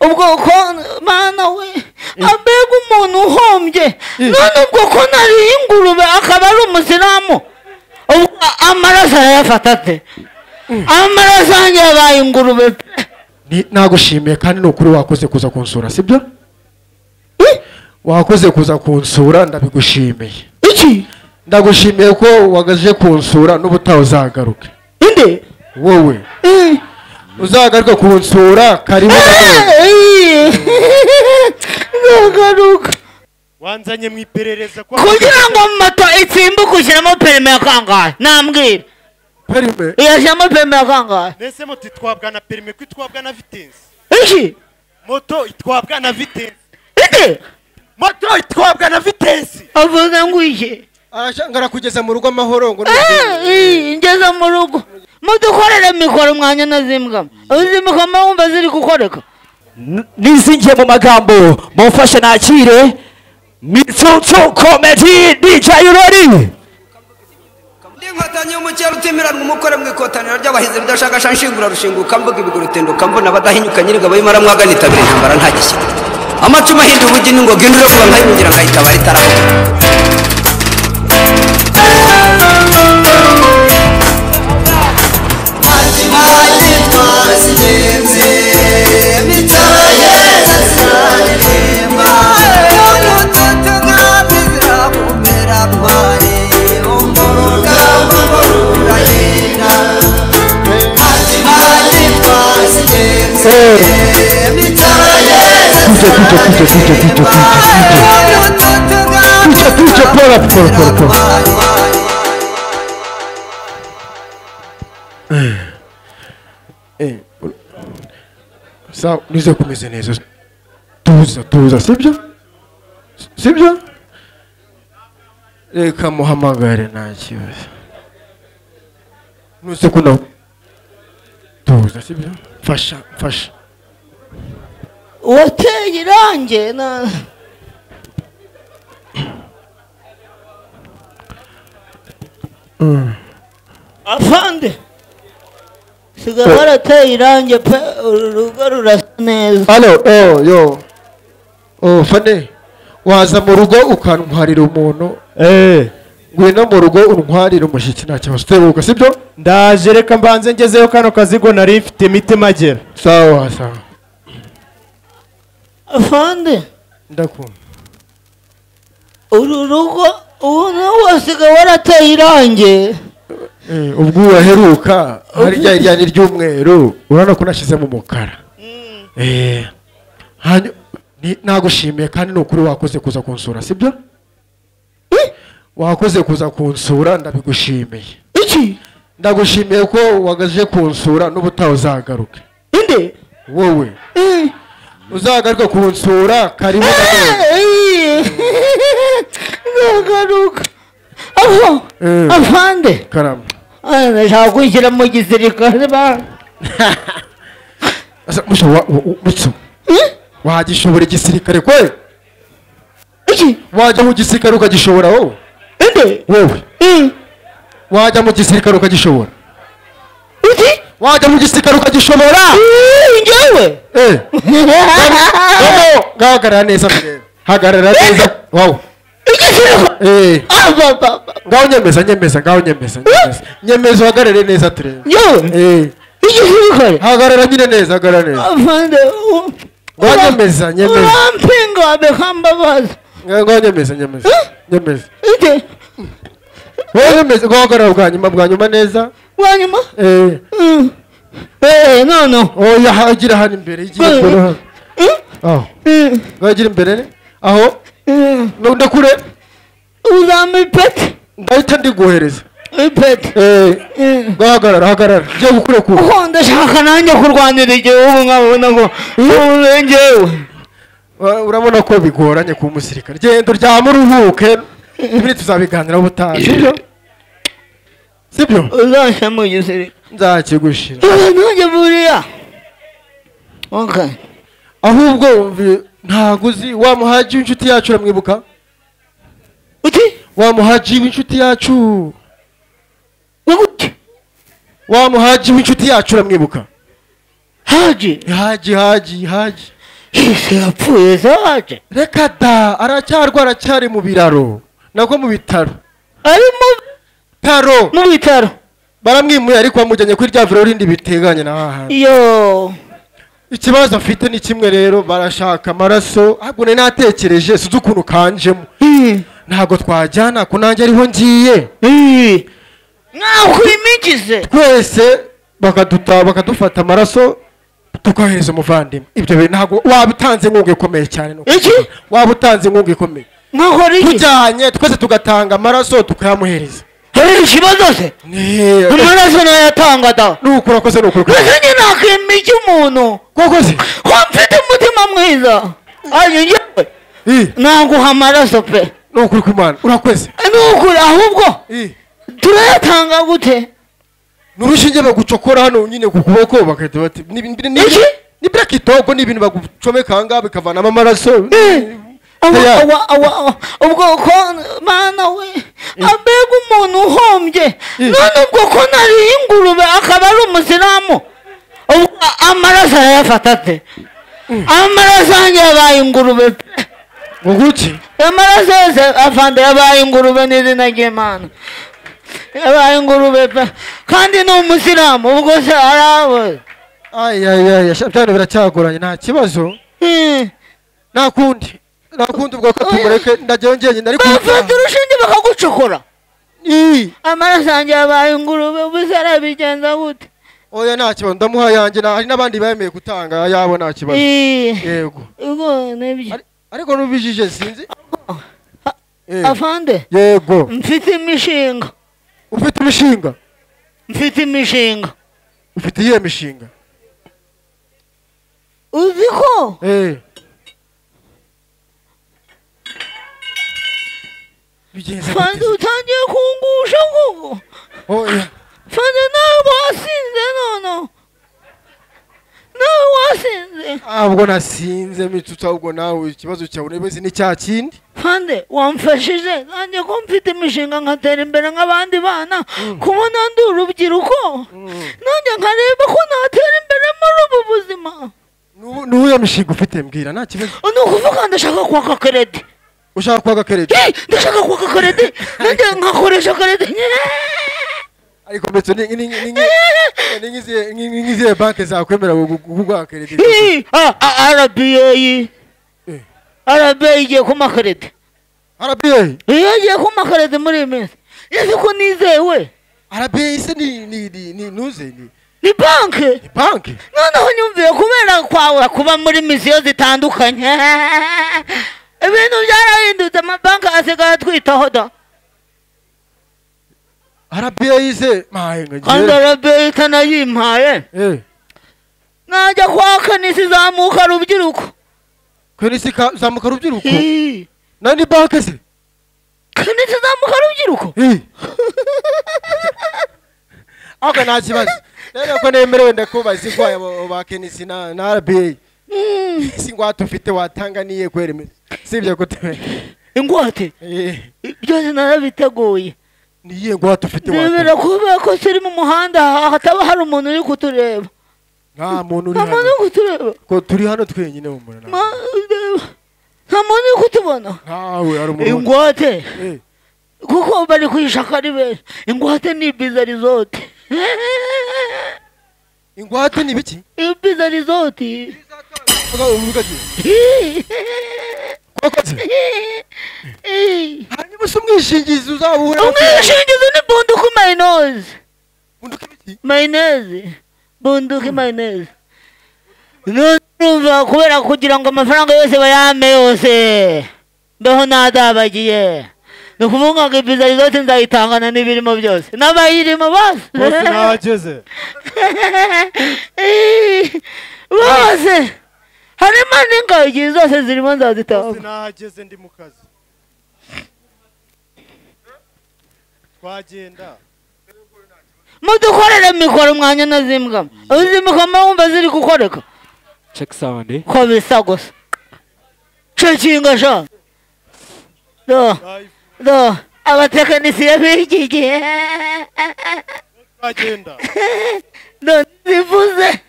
ubwo ko mana we abega umuntu uhombye none ubwo ko nari ingurube akaba ari umusilamu amaraso arayafata ate amaraso yanjye yabaye ingurube nagushimiye kandi ni ukuri wakoze kuza kunsura sibyo wakoze kuza kunsura ndabigushimiye iki ndagushimiye ko wagaje kunsura n'ubutaha uzagaruke inde wowe uzagaruka kunsura karibu uzagaruka wanzanye mu iperereza kugira ngo moto itsimbuke ushyiramo perime ya kangahe nambwira perime iyashyiramo perime ya kangahe mbese moto itwabwa na perime ko itwabwa na vitensi iki moto itwabwa na vitensi inde moto itwabwa na vitensi avuze ngo iki arashangara kugeza mu rugo amahoro ngo ngeze mu rugo mudukorere mikoro umwanya nazimbwamo uzimikamo wumva ziri gukoreka nizingiye mu magambo mumfashe nakire Mitsutsu Comedy DJ Urori ndi nkotanyi umukero utimirana umukore mu ikotaniro ry'abahizi bidashaka nshingura rushinguka mvuga ibigurutenduka mbona badahinyuka nyiriga bayimara mwagana itabira intambara nta gishyira amacuma ahinda ubugini ngo gindure kuba nkayingira ngayitabara itaraho sawa nize kumeze neza tuza sibyo reka muhamagare nta kibazo nuze kuna tuza sibyo fasha wateye irange na afande siga barateye irange pe urugo rurasa neza halo fane waza mu rugo ukantwarira umuntu ngwino mu rugo untwarira umushyitsi nta kibazo utebuka sibyo ndaje reka mbanze ngezeyo kano kazigo nari mfite imitima agera sawa afande ndakumva uru rugo ubu nawe wasiga warateye irange ubwo waheruka hari rya ni ry'umweru urabona ko nashyizemo umukara nagushimiye kandi ni ukuri wakoze kuza kunsura sibyo wakoze kuza kunsura ndabigushimiye iki ndagushimiye ko wagaje kunsura n'ubutaha uzagaruke inde wowe uzagaruka kunsura karibu uzagaruka aho afande karama ndashaka kwishyira mu gisirikare ba mutsu wagishobora igisirikare kwe iki wajya mu gisirikare ukagishobora wowe inde wowe wajya mu gisirikare ukagishobora iki wajya mu gisirikare ukagishobora njyewe gahagarara neza hagarara neza wawe ngaho nyemeza uhagarare neza turebe igisirikare hagarara nyine neza hagarara neza afande ngaho nyemeza urampinga bekambabaza ngaho nyemeza wowe nyemeza ngaho hagarara bwa nyuma neza bwa nyuma no oya gira hano imbere igira imbere hano aho ngaho gira imbere aho ndakure uzampa ipeti ndahita ndiguhereza ipeti hagarara njye gukure kuba ndashaka nanjye kurwanira igihugu nkabona ngo urengewe urabona ko bigoranye kuba umusirikare genda uryame uruhuke ibindi tuzabiganiraho ubutaha sibyo uzashyira mu gisirikare nzakigushira nanjye buriya ahubwo ntabwo uzi wa muhaji w'inshuti yacu uramwibuka wa muhaji w'inshuti yacu wa muhaji w'inshuti yacu uramwibuka haji haji ese yapfuye se haji reka da aracyari mu biraro nako mu bitaro ari mu bitaro baramwimuye ariko bamujyanye kuri rya vuriro rindi biteganye na haha yo ikibazo afite ni kimwe rero barashaka amaraso ahubwo natekereje suzu ukuntu kanjemo ntago twajyana ko nanjye ariho ngiye nakwimigize twese bakadufata amaraso tukohereza umuvandimwe ibyo bintu ntago wabutanze inkunga ikomeye cyane iki wabutanze inkunga ikomeye nkahora iki tujyanye twese tugatanga amaraso tukayamuhereza ikibazo se amaraso nayatanga da nuko urakoze ese nakimiki umuntu koko se ko mfite umutima mwiza ayiyewe naguha amaraso pe nukuri kw'Imana urakoze nukuri ahubwo turayatanga gute n'urushinge bagucokora hano nyine ku kuboko bakahita bati ni brakitogo ni ibintu bagucomeka hanga bikavanamo amaraso ubwo ko mana we abega umuntu uhombye none ubwo ko nariye ingurube akaba ari umusilamu amaraso arayafata ate amaraso yanjye yabaye ingurube pe uguki amaraso yose afande yabaye ingurube n'izina ry'Imana yabaye ingurube pe kandi ni umusilamu ubwo se arawe byane biracyagoranye nta kibazo nakundi ubwo ko tumureke ndajyongeye nyine ariko bafata urushinge bakagucokora amaraso yanjye yabaye ingurube ubuze arabigenza gute oya nta kibazo ndamuha yanjye hari n'abandi bemeye gutanga yabo nta kibazo yego nibyo ariko nubijije sinzi afande yego mfite imishinga ufite imishinga ufite iyihe mishinga uzi ko fande utangiye kungusha ngubu fande nawe wasinze nono nawe wasinze ntabwo nasinze mitsutsa ahubwo nawe ikibazo cyawe niba ni cya kindi fande wamfashije nanjye ko mfite imishinga nkatera imbere nk'abandi bana kubona ndi urubyiruko nanjye nkareba ko natera imbere muri ubu buzima n'uwo mishinga ufite mbwira nta kibazo ni ukuvuga ndashaka kwaka keredi ushaka kwaka keredi ndashaka kwaka keredi nanjye nkakoresha keredi ariko mbese n'ingiziye banki zakwemera kuguha keredi RBA igiye kuma keredi RBA igiye kuma keredi muri iyi minsi ese ko nizewe RBA ise nuze ni banki noneho nyumviye kubera kwawe kuba muri misiyo zitandukanye ibintu byarahindutse amabanki asigaye atwitaho da RBA ise kandi RBA itanayimpaye najya kwa kanisi zamuka rubyiruko kanisi zamuka rubyiruko nani banki se kanisi zamuka rubyiruko ako nta kibazo rero ko nemerewe ndakubaza ingwaya ba kenisi na RBA singwate ufite watanga niye kweremeza sibyo kutemera ingwate byose narabiteguye niye ngwate ufite watanga ndebera kuba ko siri mu muhanda hataba hari umuntu uri kutureba nta muntu uri kutureba ko turi hano twenyine mu murana nta muntu uri kutubona ntawe ari umuntu ingwate kuko bari kwishaka ari benshi ingwate ni bizarizote ingwate ni biki bizarizote hanyuma se umwishingizi uzabura umwishingizi ni bunduki mayoneze bunduki mayoneze numva kubera kugira ngo amafaranga yose bayame yose mbeho nadabagiye ni ukuvuga ngo ibizari zose nzayitangana n'ibirimo byose n'abayirimo bose nahageze bose harimo n'ingagi zose zirimo nzazitanga nahageze ndi mu kazi twagenda mudukorere mikoro umwanya nazimbwamo uzimikamo wumva ziri gukoreka check sound ko bisa gusa cekinga sha do abatekinisiye b'iki gihe twagenda do zivuze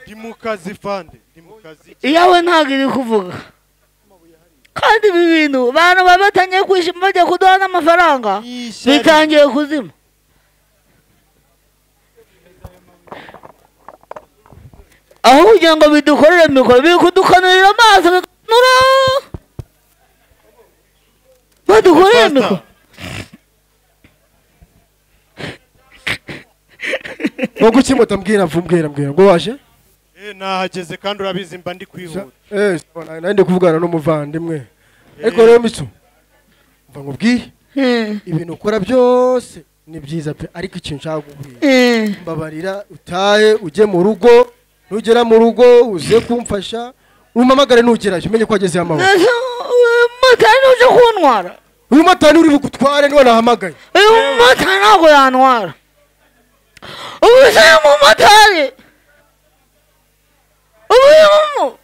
ndi mu kazi fande ndi mu kazi iyawe ntabwo iri kuvuga kandi ibi bintu abantu baba batangiye kwishima bajya kuduha n'amafaranga bitangiye kuzima aho kugira ngo bidukorere mikoro biri kudukanurira amaso bikanura badukoreye mikoro ngo kuki mutambwira mbwira ngo waje nahageze kandi urabizi mba ndi kwihuta nandi kuvugana n'umuvandimwe ariko rero mico mva nkubwiye ibintu ukora byose ni byiza pe ariko ikintu nshaka kubwira mbabarira utahe ujye mu rugo nugera mu rugo uze kumfasha umamagare nugerayo umenye ko ageze amahoro motari uje kuntwara uyu motari uri bugutware niwe nahamagaye uyu motari ntabwo yantwara ubu se mu motari ubu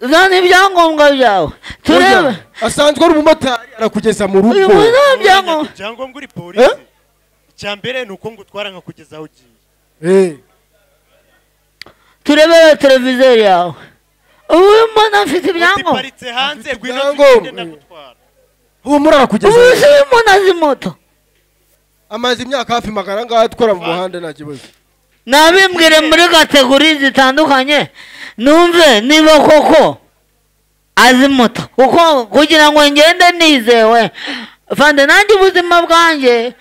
zana ibyangombwa byawe turebe asanzwe ari umumotari arakugeza mu rugo uyu nta byangombwa icyangombwa uri polisi icya mbere ni uko ngutwara nkakugeza aho ugiye turebere televizeri yawe ubu umuntu afite ibyangombwa iparitse hanze rwino tugende ndagutwara ubu muri arakugeza ubu se umuntu azi moto amaze imyaka hafi magana ngaho atwara mu muhanda nta kibazo nabimbwire muri kategori zitandukanye numve niba koko azi moto kuko kugira ngo ngende nizewe fande nanjye ubuzima bwanjye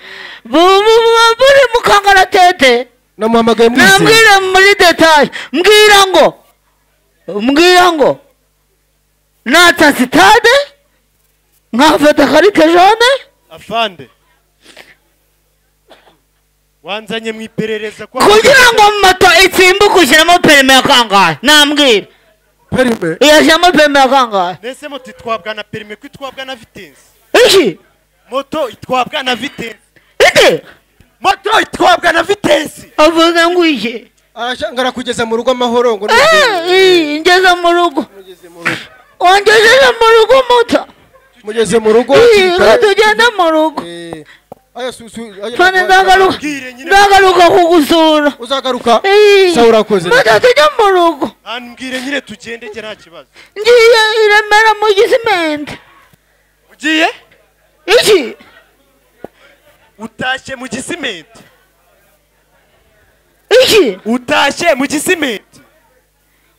buri mu kangaratete namuhamagaye mwise nambwire muri detaye mbwira ngo nata sitade nkafata karite jone afande wanzanye mu iperereza kugira ngo moto itsimbuke ushyiramo perime ya kangahe nambwira perime iyashyiramo perime ya kangahe nese moto itwabwa na perime ko itwabwa na vitensi iki moto itwabwa na vitensi iki moto itwabwa na vitensi avuze ngo iki arashangara kugeza mu rugo amahoro ngo ngeze mu rugo wangejeje mu rugo moto mugeze mu rugo tugende mu rugo fane ndagaruka kugusura uzagaruka sawa urakoze moto tujya mu rugo mbwire nyine tugende nge nta kibazo ngiye i Remera mu gisimenti ugiye iki utashye mu gisimenti iki utashye mu gisimenti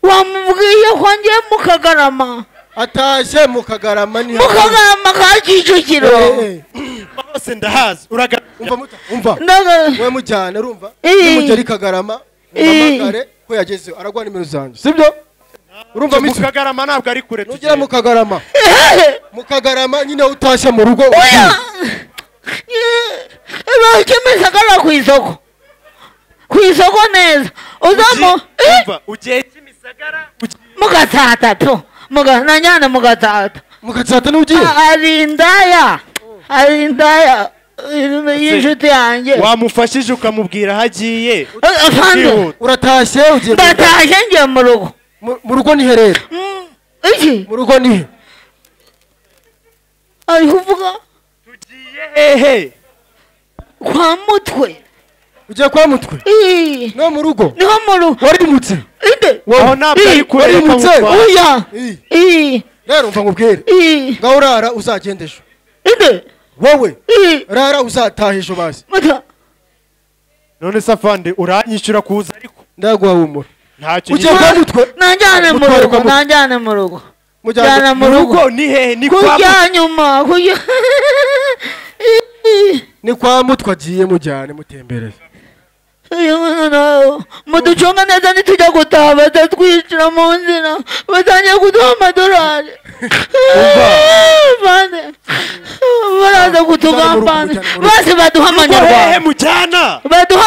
wamubwiye ko ngiye mu Kagarama atashye mu Kagarama ni mu Kagarama ka Kicukiro bose ndahazi umva we mujyana urumva nimugera i Kagarama umamagare ko yagezeho aragwa nimero zanjye sibyo urumva mu Kagarama ntabwo ari kure nugera mu Kagarama mu Kagarama nyine utashye mu rugo bakemeza gara ku isoko neza uzamo ugiye Kimisagara mu Gatsata nanjyana mu Gatsata n'ugiye ari indaya y'inshuti yanjye wamufashije ukamubwira aho agiye uratashye ugiye ndatashye ngiye mu rugo mu rugo ni herera iki mu rugo ni ari kuvuga tugiye hehe kwa Mutwe ugiye kwa Mutwe no mu rugo niho mu rugo warimutse aho ntabwo ari kure warimutse oya rero umva nkubwire ngaho urara uzagendesha wowe rara uzataha ejo basi none safande uranyishyura kuza ariko ndaguha humura ntacyo ugiye kwa Mutwe nanjyane mu rugo mujyana mu rugo ni hehe ni kujya nyuma ni kwa Mutwe agiye mujyane mutembereze muducunga neza nitujya gutaha batatwicira mu nzira batangiye kuduha amadolari baraza kutugambana bose baduha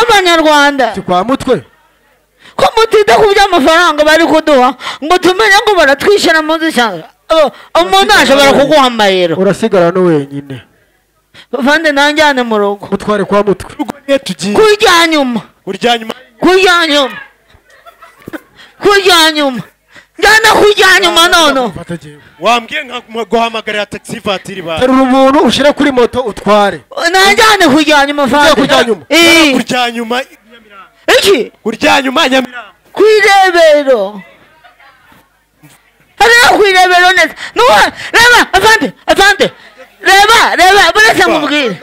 amanyarwanda si kwa Mutwe ko mutita ku by'amafaranga bari kuduha ngo tumenye ngo baratwishyira mu nzira umuntu ashobora kuguha amayero urasigara no wenyine vande nanjyane mu rugo mutware kwa Mutwe kujya nyuma njyana kujya nyuma none Fata jewe. wambwiye nka guhamagarira taxi vatiri ba Terura umuntu ushira kuri moto utware. najyane kujya nyuma Ugiye kujya nyuma. kurya nyuma iki kurya nyuma Nyamirambo kwirebero hariya kwirebero neza reba afande reba buretse nkubwire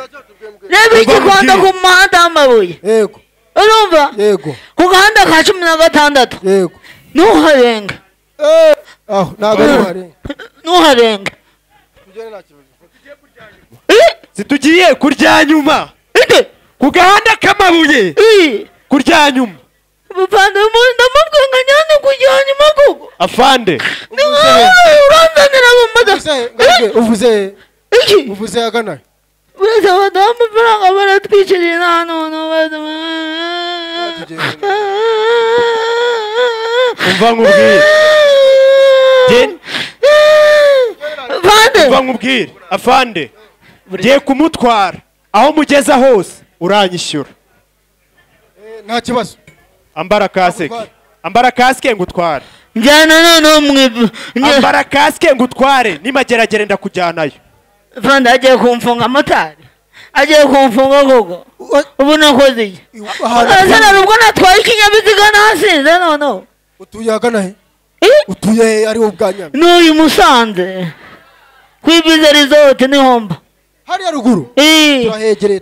reba igikondo ku muhanda w'amabuye Yego. urumva Yego. ku gahanda ka 16 Yego. ntuharenga Aho nago ari. ntuharenga situgiye kurya nyuma ite ku gahanda k'amabuye kurya nyuma bavande ndamubwiye ngo njyane kujya nyuma koko afande uranzanira mu modoka Uvuze iki uvuze agana. buretse badaha amafaranga baratwiciriye nta none umva nkubwire Vande umva nkubwire afande ngiye kumutwara aho mugeza hose uranyishyura Nta kibazo. ambara kasike ngutware njyana none ambara kasike ngutware nimageragere ndakujyanayo Vande agiye kumfunga motari agiye kumfunga koko ubu nakoze iki arasana ubwo natwaye ikinyabiziga nasinze none Utuye agana he? Utuye ari ubwanyana. n'uyu Musanze kwibiza resort ni homba Hari ruguru. Turahegereye.